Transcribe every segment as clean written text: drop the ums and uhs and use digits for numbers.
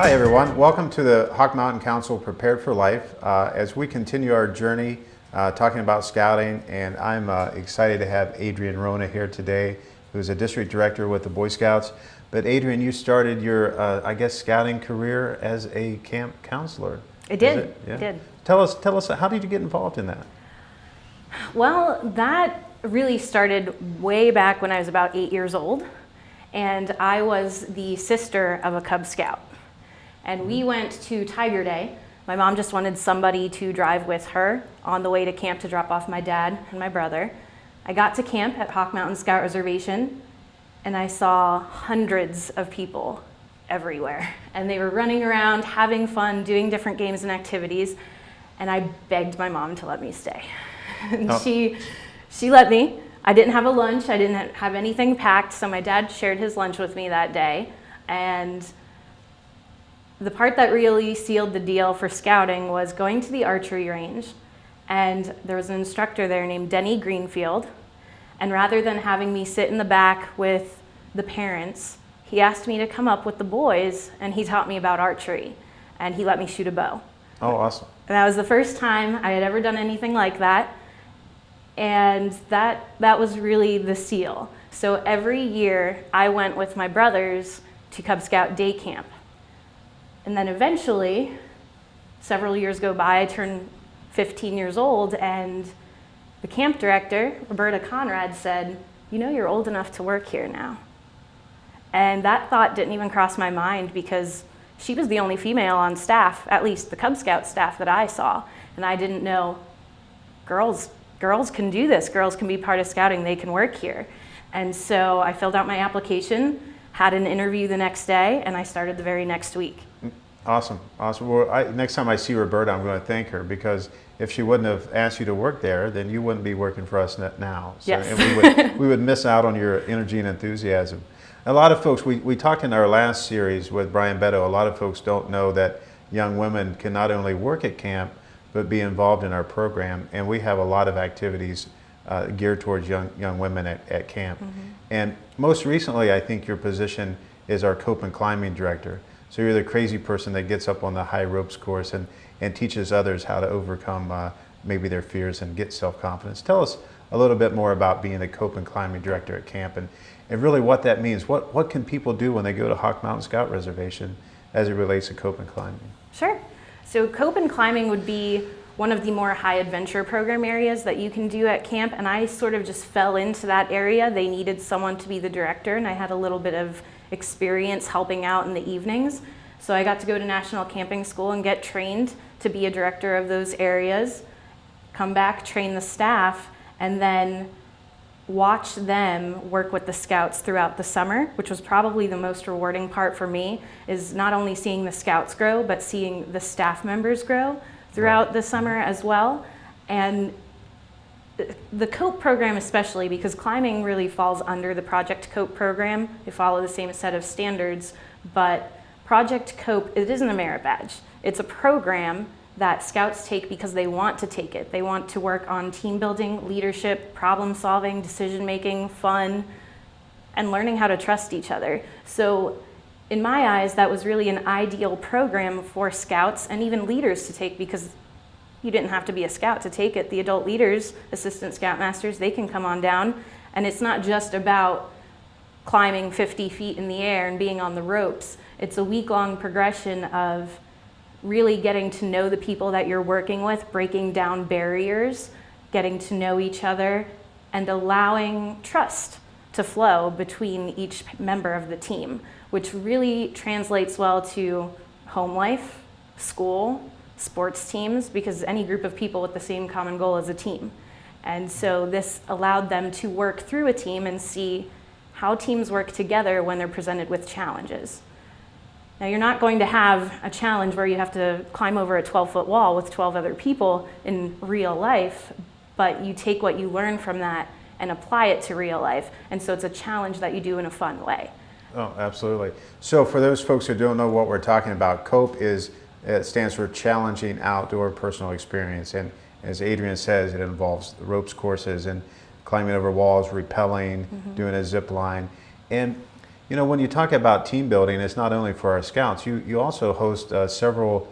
Hi everyone, welcome to the Hawk Mountain Council Prepared for Life as we continue our journey talking about scouting, and I'm excited to have Adrienne Wrona here today, who's a district director with the Boy Scouts. But Adrienne, you started your, I guess, scouting career as a camp counselor. I did. Yeah. I did. Tell us, how did you get involved in that? Well, that really started way back when I was about 8 years old, and I was the sister of a Cub Scout. And we went to Tiger Day. My mom just wanted somebody to drive with her on the way to camp to drop off my dad and my brother. I got to camp at Hawk Mountain Scout Reservation, and I saw hundreds of people everywhere. And they were running around, having fun, doing different games and activities. And I begged my mom to let me stay. And she let me. I didn't have a lunch. I didn't have anything packed. So my dad shared his lunch with me that day. And the part that really sealed the deal for scouting was going to the archery range, and there was an instructor there named Denny Greenfield, and rather than having me sit in the back with the parents, he asked me to come up with the boys, and he taught me about archery, and he let me shoot a bow. Oh, awesome. And that was the first time I had ever done anything like that, and that was really the seal. So every year I went with my brothers to Cub Scout day camp. And then eventually, several years go by, I turned 15 years old, and the camp director, Roberta Conrad, said, "You know, you're old enough to work here now." And that thought didn't even cross my mind because she was the only female on staff, at least the Cub Scout staff that I saw. And I didn't know, girls can do this. Girls can be part of scouting. They can work here. And so I filled out my application, had an interview the next day, and I started the very next week. Awesome, awesome. Well, next time I see Roberta, I'm going to thank her, because if she wouldn't have asked you to work there, then you wouldn't be working for us now. So, yes. And we would miss out on your energy and enthusiasm. A lot of folks, we talked in our last series with Brian Beto, a lot of folks don't know that young women can not only work at camp, but be involved in our program. And we have a lot of activities geared towards young women at camp. Mm-hmm. And most recently, I think your position is our Copeland Climbing director. So you're the crazy person that gets up on the high ropes course and teaches others how to overcome maybe their fears and get self-confidence. Tell us a little bit more about being the Copeland Climbing director at camp and really what that means. What can people do when they go to Hawk Mountain Scout Reservation as it relates to Copeland Climbing? Sure. So Copeland Climbing would be one of the more high adventure program areas that you can do at camp, and I sort of just fell into that area. They needed someone to be the director, and I had a little bit of experience helping out in the evenings. So I got to go to National Camping School and get trained to be a director of those areas, come back, train the staff, and then watch them work with the scouts throughout the summer, which was probably the most rewarding part for me, is not only seeing the scouts grow, but seeing the staff members grow throughout the summer as well. And the COPE program especially, because climbing really falls under the Project COPE program. They follow the same set of standards, but Project COPE, it isn't a merit badge. It's a program that scouts take because they want to take it. They want to work on team building, leadership, problem solving, decision making, fun, and learning how to trust each other. So in my eyes, that was really an ideal program for scouts and even leaders to take, because you didn't have to be a scout to take it. The adult leaders, assistant scoutmasters, they can come on down. And it's not just about climbing 50 feet in the air and being on the ropes. It's a week-long progression of really getting to know the people that you're working with, breaking down barriers, getting to know each other, and allowing trust to flow between each member of the team, which really translates well to home life, school, sports teams, because any group of people with the same common goal is a team. And so this allowed them to work through a team and see how teams work together when they're presented with challenges. Now, you're not going to have a challenge where you have to climb over a 12-foot wall with 12 other people in real life, but you take what you learn from that and apply it to real life. And so it's a challenge that you do in a fun way. Oh, absolutely. So for those folks who don't know what we're talking about, COPE it stands for Challenging Outdoor Personal Experience. And as Adrienne says, it involves the ropes courses and climbing over walls, rappelling, doing a zip line. And You know, when you talk about team building, it's not only for our scouts. You also host several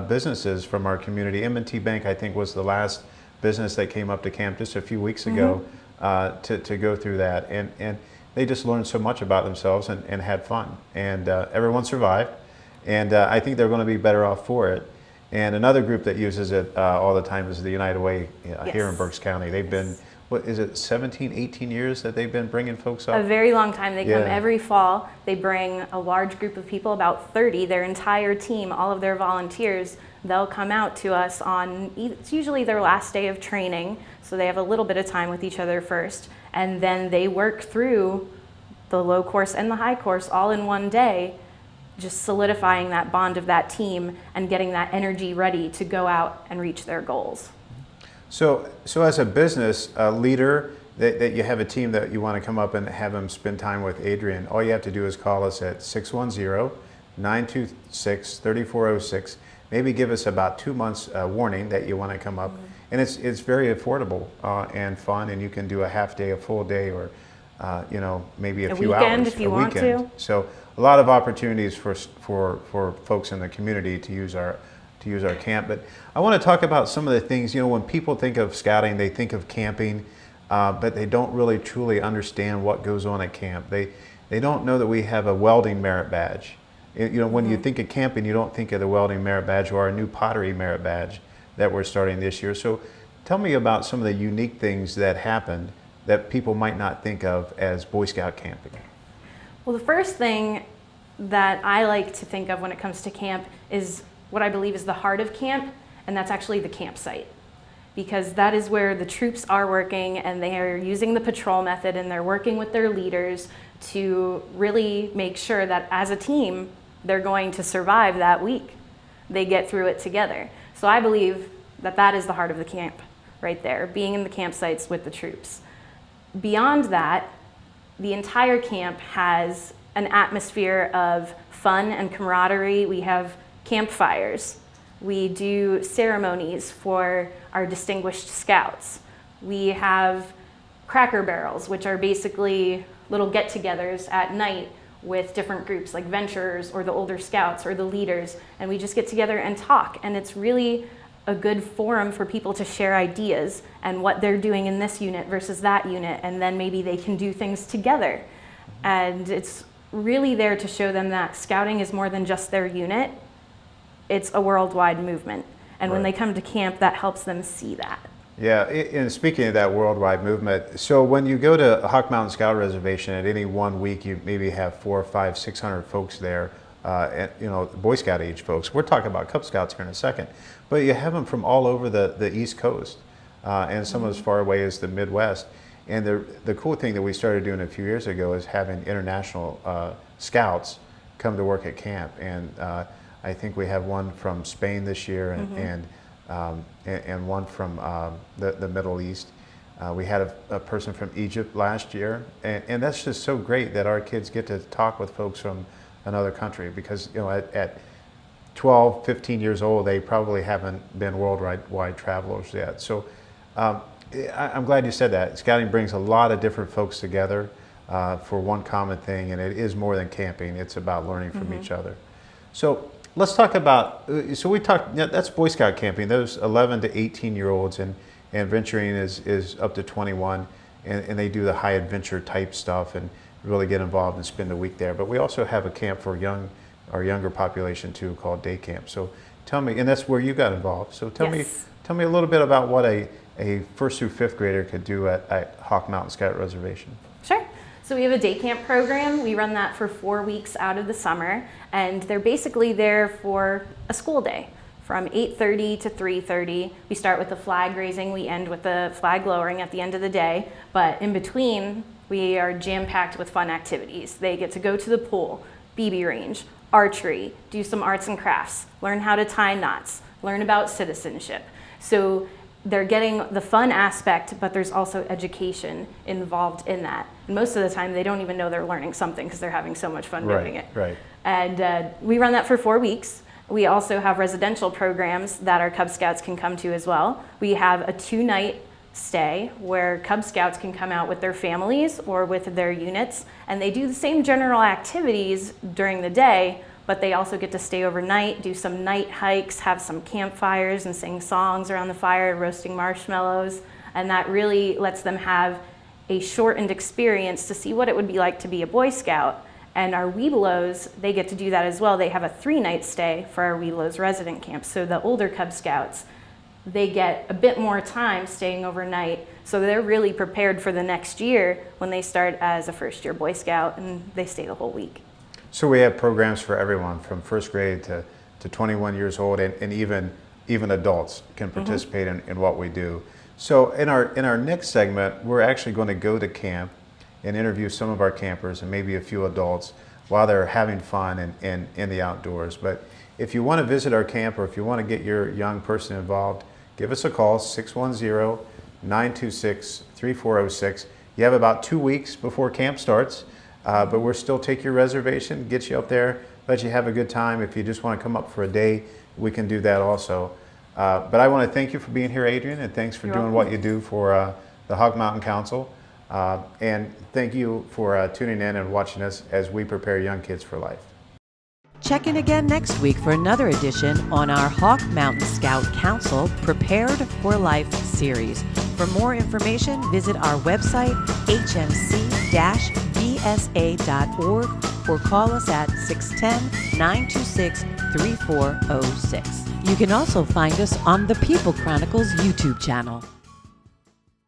businesses from our community. M&T Bank, I think, was the last business that came up to camp just a few weeks ago to go through that. And they just learned so much about themselves and had fun. And everyone survived. And I think they're going to be better off for it. And another group that uses it all the time is the United Way here in Berks County. They've been, what is it, 17, 18 years that they've been bringing folks up? A very long time. They come every fall. They bring a large group of people, about 30, their entire team, all of their volunteers. They'll come out to us on, it's usually their last day of training, so they have a little bit of time with each other first. And then they work through the low course and the high course all in one day, just solidifying that bond of that team and getting that energy ready to go out and reach their goals. So as a business leader, that you have a team that you want to come up and have them spend time with Adrienne, all you have to do is call us at 610-926-3406. Maybe give us about 2 months warning that you want to come up. And it's very affordable and fun, and you can do a half day, a full day, or maybe a few weekend hours. if you want to. So a lot of opportunities for folks in the community to use our camp. But I want to talk about some of the things, when people think of scouting, they think of camping, but they don't really truly understand what goes on at camp. They don't know that we have a welding merit badge. When you think of camping, you don't think of the welding merit badge or our new pottery merit badge that we're starting this year. So tell me about some of the unique things that happened that people might not think of as Boy Scout camping. Well, the first thing that I like to think of when it comes to camp is what I believe is the heart of camp, and that's actually the campsite. Because that is where the troops are working, and they are using the patrol method, and they're working with their leaders to really make sure that as a team, they're going to survive that week. They get through it together. So I believe that that is the heart of the camp right there, being in the campsites with the troops. Beyond that, the entire camp has an atmosphere of fun and camaraderie. We have campfires. We do ceremonies for our distinguished scouts. We have cracker barrels, which are basically little get-togethers at night with different groups like venturers or the older scouts or the leaders, and we just get together and talk. And it's really a good forum for people to share ideas and what they're doing in this unit versus that unit, and then maybe they can do things together. And it's really there to show them that scouting is more than just their unit. It's a worldwide movement. And when they come to camp, that helps them see that. Yeah, and speaking of that worldwide movement, so when you go to Hawk Mountain Scout Reservation at any one week, you maybe have 400, 500, 600 folks there, Boy Scout age folks. We're talking about Cub Scouts here in a second, but you have them from all over the East Coast and some as far away as the Midwest. And the cool thing that we started doing a few years ago is having international scouts come to work at camp. And I think we have one from Spain this year and one from the Middle East. We had a person from Egypt last year, and that's just so great that our kids get to talk with folks from another country, because at 12, 15 years old, they probably haven't been worldwide travelers yet. So I'm glad you said that. Scouting brings a lot of different folks together for one common thing, and it is more than camping. It's about learning from each other. So let's talk about, that's Boy Scout camping, those 11 to 18-year-olds, and venturing is up to 21, and they do the high adventure type stuff and really get involved and spend a week there. But we also have a camp for our younger population too, called day camp. So tell me, and that's where you got involved. So tell me a little bit about what a first through fifth grader could do at Hawk Mountain Scout Reservation. Sure. So we have a day camp program. We run that for 4 weeks out of the summer, and they're basically there for a school day from 8:30 to 3:30. We start with the flag raising, we end with the flag lowering at the end of the day, but in between, we are jam-packed with fun activities. They get to go to the pool, BB range, archery, do some arts and crafts, learn how to tie knots, learn about citizenship. So they're getting the fun aspect, but there's also education involved in that. And most of the time, they don't even know they're learning something because they're having so much fun doing it. Right. And we run that for 4 weeks. We also have residential programs that our Cub Scouts can come to as well. We have a 2-night stay where Cub Scouts can come out with their families or with their units, and they do the same general activities during the day, but they also get to stay overnight, do some night hikes, have some campfires and sing songs around the fire, roasting marshmallows, and that really lets them have a shortened experience to see what it would be like to be a Boy Scout. And our Webelos, they get to do that as well. They have a 3-night stay for our Webelos resident camp. So the older Cub Scouts, they get a bit more time staying overnight. So they're really prepared for the next year when they start as a first-year Boy Scout, and they stay the whole week. So we have programs for everyone from first grade to 21 years old, and even adults can participate in what we do. So in our next segment, we're actually going to go to camp and interview some of our campers and maybe a few adults while they're having fun in the outdoors. But if you want to visit our camp, or if you want to get your young person involved, give us a call, 610-926-3406. You have about 2 weeks before camp starts, but we'll still take your reservation, get you up there, let you have a good time. If you just want to come up for a day, we can do that also. But I want to thank you for being here, Adrienne, and thanks for doing what you do for the Hog Mountain Council. And thank you for tuning in and watching us as we prepare young kids for life. Check in again next week for another edition on our Hawk Mountain Scout Council Prepared for Life series. For more information, visit our website, hmc-bsa.org, or call us at 610-926-3406. You can also find us on the People Chronicles YouTube channel.